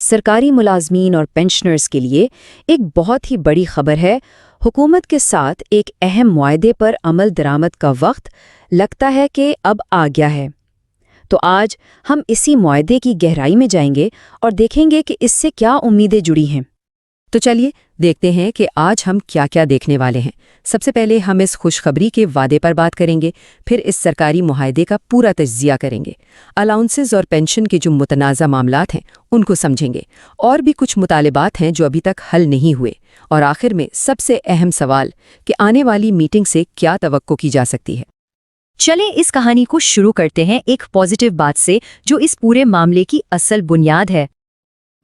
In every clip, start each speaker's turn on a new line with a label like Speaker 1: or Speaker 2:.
Speaker 1: سرکاری ملازمین اور پینشنرز کے لیے ایک بہت ہی بڑی خبر ہے۔ حکومت کے ساتھ ایک اہم معاہدے پر عمل درآمد کا وقت لگتا ہے کہ اب آ گیا ہے۔ تو آج ہم اسی معاہدے کی گہرائی میں جائیں گے اور دیکھیں گے کہ اس سے کیا امیدیں جڑی ہیں۔
Speaker 2: تو چلیے دیکھتے ہیں کہ آج ہم کیا کیا دیکھنے والے ہیں۔ سب سے پہلے ہم اس خوشخبری کے وعدے پر بات کریں گے، پھر اس سرکاری معاہدے کا پورا تجزیہ کریں گے، الاؤنسز اور پینشن کے جو متنازع معاملات ہیں ان کو سمجھیں گے، اور بھی کچھ مطالبات ہیں جو ابھی تک حل نہیں ہوئے، اور آخر میں سب سے اہم سوال کہ آنے والی میٹنگ سے کیا توقع کی جا سکتی ہے۔
Speaker 3: چلیں اس کہانی کو شروع کرتے ہیں ایک پازیٹیو بات سے جو اس پورے معاملے کی اصل بنیاد ہے۔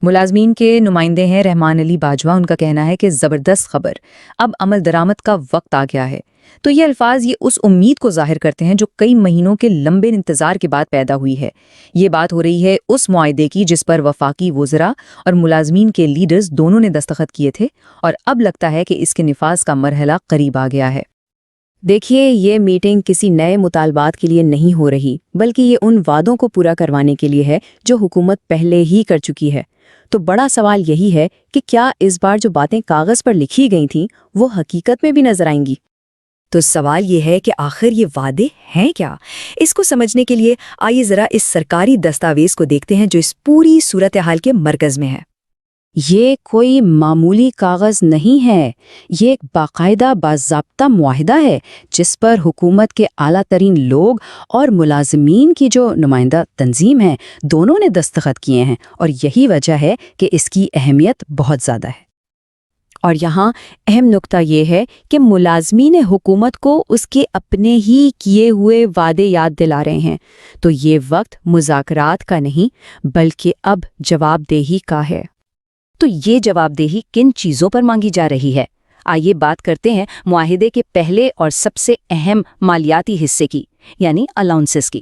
Speaker 1: ملازمین کے نمائندے ہیں رحمان علی باجوہ، ان کا کہنا ہے کہ زبردست خبر، اب عمل درآمد کا وقت آ گیا ہے۔ تو یہ الفاظ یہ اس امید کو ظاہر کرتے ہیں جو کئی مہینوں کے لمبے انتظار کے بعد پیدا ہوئی ہے۔ یہ بات ہو رہی ہے اس معاہدے کی جس پر وفاقی وزراء اور ملازمین کے لیڈرز دونوں نے دستخط کیے تھے، اور اب لگتا ہے کہ اس کے نفاذ کا مرحلہ قریب آ گیا ہے۔ دیکھیے، یہ میٹنگ کسی نئے مطالبات کے لیے نہیں ہو رہی، بلکہ یہ ان وعدوں کو پورا کروانے کے لیے ہے جو حکومت پہلے ہی کر چکی ہے۔ تو بڑا سوال یہی ہے کہ کیا اس بار جو باتیں کاغذ پر لکھی گئی تھیں وہ حقیقت میں بھی نظر آئیں گی؟
Speaker 3: تو سوال یہ ہے کہ آخر یہ وعدے ہیں کیا؟ اس کو سمجھنے کے لیے آئیے ذرا اس سرکاری دستاویز کو دیکھتے ہیں جو اس پوری صورتحال کے مرکز میں ہے۔
Speaker 1: یہ کوئی معمولی کاغذ نہیں ہے، یہ ایک باقاعدہ باضابطہ معاہدہ ہے جس پر حکومت کے اعلیٰ ترین لوگ اور ملازمین کی جو نمائندہ تنظیم ہے دونوں نے دستخط کیے ہیں، اور یہی وجہ ہے کہ اس کی اہمیت بہت زیادہ ہے۔ اور یہاں اہم نقطہ یہ ہے کہ ملازمین حکومت کو اس کے اپنے ہی کیے ہوئے وعدے یاد دلا رہے ہیں۔ تو یہ وقت مذاکرات کا نہیں بلکہ اب جواب دہی کا ہے۔
Speaker 3: تو یہ جواب دہی کن چیزوں پر مانگی جا رہی ہے؟ آئیے بات کرتے ہیں معاہدے کے پہلے اور سب سے اہم مالیاتی حصے کی، یعنی الاؤنسز کی۔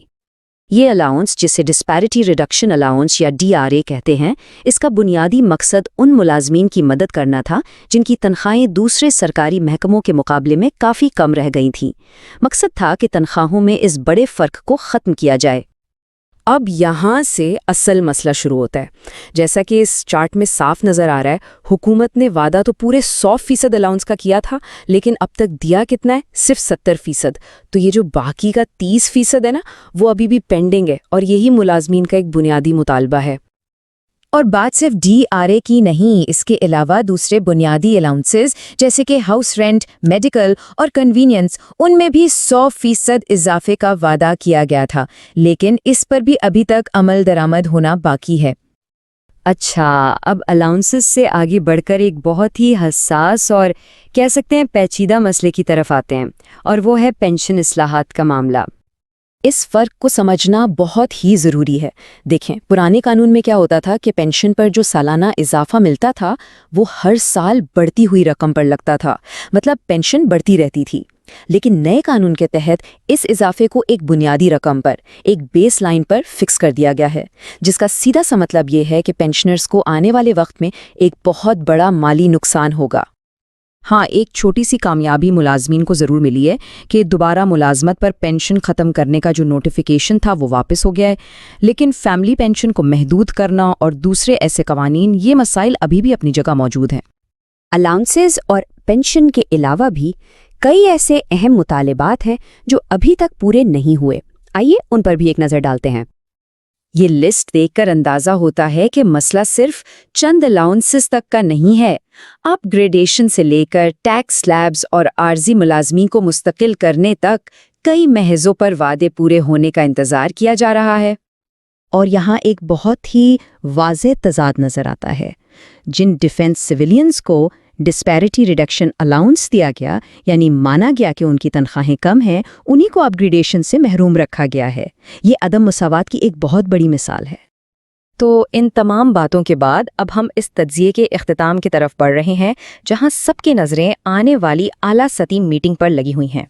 Speaker 3: یہ الاؤنس، جسے ڈسپیرٹی ریڈکشن الاؤنس یا DRA کہتے ہیں، اس کا بنیادی مقصد ان ملازمین کی مدد کرنا تھا جن کی تنخواہیں دوسرے سرکاری محکموں کے مقابلے میں کافی کم رہ گئی تھیں۔ مقصد تھا کہ تنخواہوں میں اس بڑے فرق کو ختم کیا جائے۔
Speaker 2: اب یہاں سے اصل مسئلہ شروع ہوتا ہے۔ جیسا کہ اس چارٹ میں صاف نظر آ رہا ہے، حکومت نے وعدہ تو پورے 100% الاؤنس کا کیا تھا، لیکن اب تک دیا کتنا ہے؟ صرف 70%۔ تو یہ جو باقی کا 30% ہے نا، وہ ابھی بھی پینڈنگ ہے، اور یہی ملازمین کا ایک بنیادی مطالبہ ہے۔
Speaker 3: اور بات صرف DRA کی نہیں، اس کے علاوہ دوسرے بنیادی الاؤنسز جیسے کہ ہاؤس رینٹ، میڈیکل اور کنوینئنس، ان میں بھی 100% اضافے کا وعدہ کیا گیا تھا، لیکن اس پر بھی ابھی تک عمل درآمد ہونا باقی ہے۔ اچھا، اب الاؤنسز سے آگے بڑھ کر ایک بہت ہی حساس اور کہہ سکتے ہیں پیچیدہ مسئلے کی طرف آتے ہیں، اور وہ ہے پینشن اصلاحات کا معاملہ۔
Speaker 1: اس فرق کو سمجھنا بہت ہی ضروری ہے۔ دیکھیں، پرانے قانون میں کیا ہوتا تھا کہ پینشن پر جو سالانہ اضافہ ملتا تھا وہ ہر سال بڑھتی ہوئی رقم پر لگتا تھا، مطلب پینشن بڑھتی رہتی تھی۔ لیکن نئے قانون کے تحت اس اضافے کو ایک بنیادی رقم پر، ایک بیس لائن پر فکس کر دیا گیا ہے، جس کا سیدھا سا مطلب یہ ہے کہ پینشنرز کو آنے والے وقت میں ایک بہت بڑا مالی نقصان ہوگا۔
Speaker 2: ہاں، ایک چھوٹی سی کامیابی ملازمین کو ضرور ملی ہے کہ دوبارہ ملازمت پر پینشن ختم کرنے کا جو نوٹیفیکیشن تھا وہ واپس ہو گیا ہے، لیکن فیملی پینشن کو محدود کرنا اور دوسرے ایسے قوانین، یہ مسائل ابھی بھی اپنی جگہ موجود ہیں۔
Speaker 3: الاؤنسز اور پینشن کے علاوہ بھی کئی ایسے اہم مطالبات ہیں جو ابھی تک پورے نہیں ہوئے۔ آئیے ان پر بھی ایک نظر ڈالتے ہیں۔
Speaker 1: یہ لسٹ دیکھ کر اندازہ ہوتا ہے کہ مسئلہ صرف چند الاؤنسز تک کا نہیں ہے۔ اپ گریڈیشن سے لے کر ٹیکس سلیبز اور عارضی ملازمین کو مستقل کرنے تک کئی محاذوں پر وعدے پورے ہونے کا انتظار کیا جا رہا ہے۔
Speaker 3: اور یہاں ایک بہت ہی واضح تضاد نظر آتا ہے۔ جن ڈیفنس سویلینز کو ڈسپیرٹی ریڈکشن الاؤنس دیا گیا، یعنی مانا گیا کہ ان کی تنخواہیں کم ہیں، انہی کو اپ گریڈیشن سے محروم رکھا گیا ہے۔ یہ عدم مساوات کی ایک بہت بڑی مثال ہے۔
Speaker 1: تو ان تمام باتوں کے بعد اب ہم اس تجزیے کے اختتام کی طرف بڑھ رہے ہیں، جہاں سب کی نظریں آنے والی اعلیٰ سطحی میٹنگ پر لگی ہوئی ہیں۔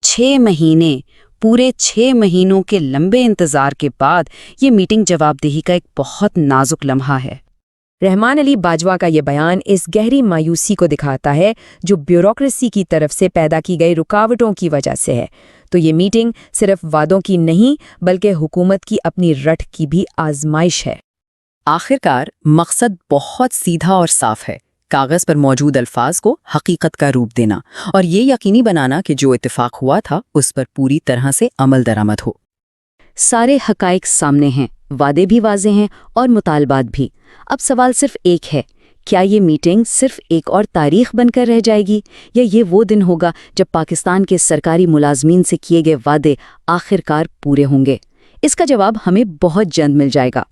Speaker 1: 6 مہینے، پورے 6 مہینوں کے لمبے انتظار کے بعد یہ میٹنگ جواب دہی کا ایک بہت نازک لمحہ ہے۔
Speaker 2: رحمان علی باجوہ کا یہ بیان اس گہری مایوسی کو دکھاتا ہے جو بیوروکریسی کی طرف سے پیدا کی گئی رکاوٹوں کی وجہ سے ہے۔ تو یہ میٹنگ صرف وعدوں کی نہیں بلکہ حکومت کی اپنی رٹھ کی بھی آزمائش ہے۔ آخرکار مقصد بہت سیدھا اور صاف ہے، کاغذ پر موجود الفاظ کو حقیقت کا روپ دینا اور یہ یقینی بنانا کہ جو اتفاق ہوا تھا اس پر پوری طرح سے عمل درآمد ہو۔
Speaker 3: سارے حقائق سامنے ہیں، وعدے بھی واضح ہیں اور مطالبات بھی۔ اب سوال صرف ایک ہے، کیا یہ میٹنگ صرف ایک اور تاریخ بن کر رہ جائے گی، یا یہ وہ دن ہوگا جب پاکستان کے سرکاری ملازمین سے کیے گئے وعدے آخرکار پورے ہوں گے؟ اس کا جواب ہمیں بہت جلد مل جائے گا۔